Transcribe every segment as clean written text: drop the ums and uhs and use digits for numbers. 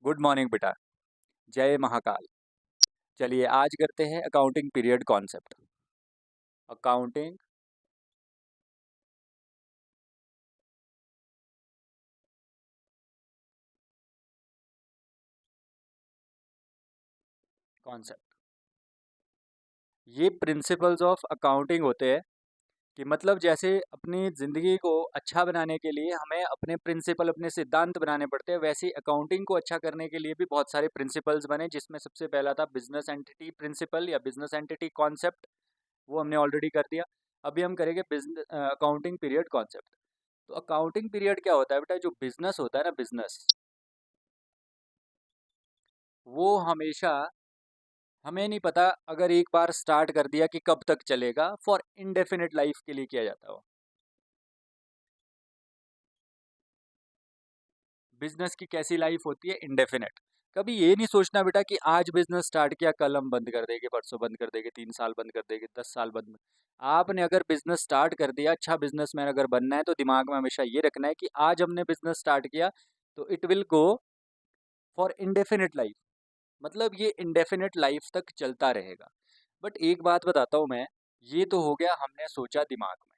Good morning बेटा। जय महाकाल। चलिए आज करते हैं accounting period concept. Accounting concept, ये प्रिंसिपल्स ऑफ अकाउंटिंग होते हैं कि मतलब जैसे अपनी ज़िंदगी को अच्छा बनाने के लिए हमें अपने प्रिंसिपल अपने सिद्धांत बनाने पड़ते हैं, वैसे ही अकाउंटिंग को अच्छा करने के लिए भी बहुत सारे प्रिंसिपल्स बने, जिसमें सबसे पहला था बिजनेस एंटिटी प्रिंसिपल या बिजनेस एंटिटी कॉन्सेप्ट। वो हमने ऑलरेडी कर दिया। अभी हम करेंगे बिजनेस अकाउंटिंग पीरियड कॉन्सेप्ट। तो अकाउंटिंग पीरियड क्या होता है बेटा? जो बिजनेस होता है ना, बिजनेस वो हमेशा, हमें नहीं पता, अगर एक बार स्टार्ट कर दिया कि कब तक चलेगा, फॉर इनडेफिनेट लाइफ के लिए किया जाता है। बिजनेस की कैसी लाइफ होती है? इनडेफिनेट। कभी ये नहीं सोचना बेटा कि आज बिजनेस स्टार्ट किया, कल हम बंद कर देंगे, परसों बंद कर देंगे, 3 साल बंद कर देंगे, 10 साल बंद। आपने अगर बिजनेस स्टार्ट कर दिया, अच्छा बिजनेसमैन अगर बनना है, तो दिमाग में हमेशा ये रखना है कि आज हमने बिजनेस स्टार्ट किया तो it will go for indefinite life. मतलब ये इंडेफिनिट लाइफ तक चलता रहेगा। बट एक बात बताता हूँ मैं, ये तो हो गया हमने सोचा दिमाग में।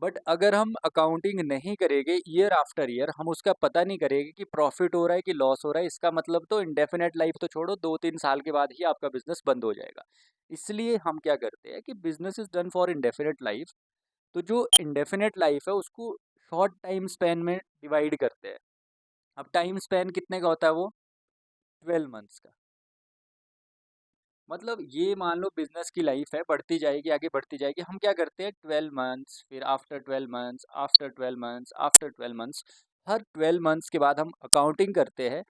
बट अगर हम अकाउंटिंग नहीं करेंगे ईयर आफ्टर ईयर, हम उसका पता नहीं करेंगे कि प्रॉफिट हो रहा है कि लॉस हो रहा है, इसका मतलब तो इंडेफिनेट लाइफ तो छोड़ो, 2-3 साल के बाद ही आपका बिजनेस बंद हो जाएगा। इसलिए हम क्या करते हैं कि business is done for indefinite life. तो जो इंडेफिनेट लाइफ है उसको शॉर्ट टाइम स्पैन में डिवाइड करते हैं। अब टाइम स्पैन कितने का होता है? वो 12 मंथ्स का। मतलब ये मान लो बिजनेस की लाइफ है, बढ़ती जाएगी, आगे बढ़ती जाएगी। हम क्या करते हैं, 12 मंथ्स, फिर after 12 months, after 12 months, after 12 months, हर 12 मंथ्स के बाद हम अकाउंटिंग करते हैं।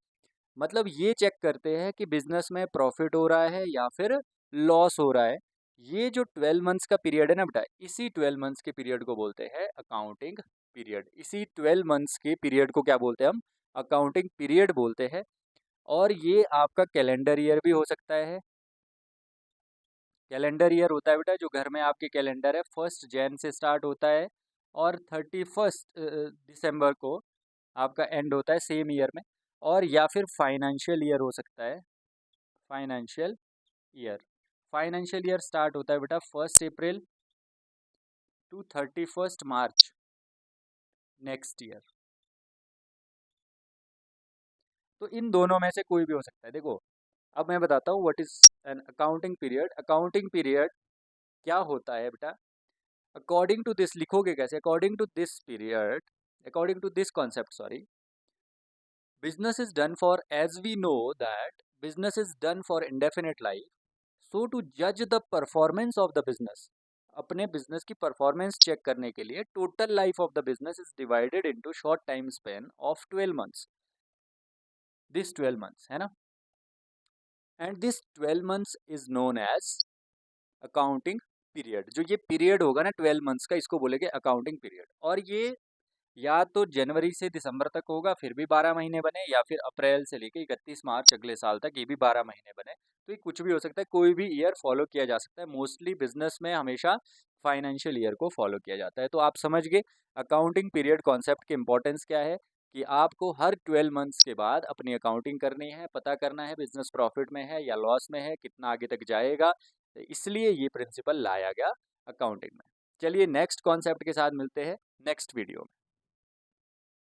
मतलब ये चेक करते हैं कि बिजनेस में प्रॉफिट हो रहा है या फिर लॉस हो रहा है। ये जो 12 मंथ्स का पीरियड है ना बेटा, इसी 12 मंथ्स के पीरियड को बोलते हैं अकाउंटिंग पीरियड। इसी 12 मंथ्स के पीरियड को क्या बोलते हैं हम? अकाउंटिंग पीरियड बोलते हैं। और ये आपका कैलेंडर ईयर भी हो सकता है। कैलेंडर ईयर होता है बेटा, जो घर में आपके कैलेंडर है, 1 जैन से स्टार्ट होता है और 31 दिसंबर को आपका एंड होता है सेम ईयर में। और या फिर फाइनेंशियल ईयर हो सकता है। Financial year, financial year start होता है बेटा 1 अप्रैल टू 31 मार्च नेक्स्ट ईयर। तो इन दोनों में से कोई भी हो सकता है। देखो, अब मैं बताता हूँ what is an accounting period. Accounting period क्या होता है बेटा? अकॉर्डिंग टू दिस, लिखोगे कैसे? According to this period, according to this concept, sorry, business is done for, as we know that business is done for indefinite life. So to judge the performance of the business, अपने business की performance check करने के लिए total life of the business is divided into short time span of 12 months. This 12 months है ना, and this 12 months is known as accounting period. जो ये period होगा ना 12 मंथ्स का, इसको बोलेंगे अकाउंटिंग पीरियड। और ये या तो जनवरी से दिसंबर तक होगा, फिर भी 12 महीने बने, या फिर अप्रैल से लेकर 31 मार्च अगले साल तक, ये भी 12 महीने बने। तो ये कुछ भी हो सकता है, कोई भी ईयर फॉलो किया जा सकता है। मोस्टली बिजनेस में हमेशा फाइनेंशियल ईयर को फॉलो किया जाता है। तो आप समझ गए अकाउंटिंग पीरियड कॉन्सेप्ट की इंपॉर्टेंस क्या है, कि आपको हर 12 मंथ्स के बाद अपनी अकाउंटिंग करनी है, पता करना है बिजनेस प्रॉफिट में है या लॉस में है, कितना आगे तक जाएगा। तो इसलिए ये प्रिंसिपल लाया गया अकाउंटिंग में। चलिए नेक्स्ट कॉन्सेप्ट के साथ मिलते हैं नेक्स्ट वीडियो में।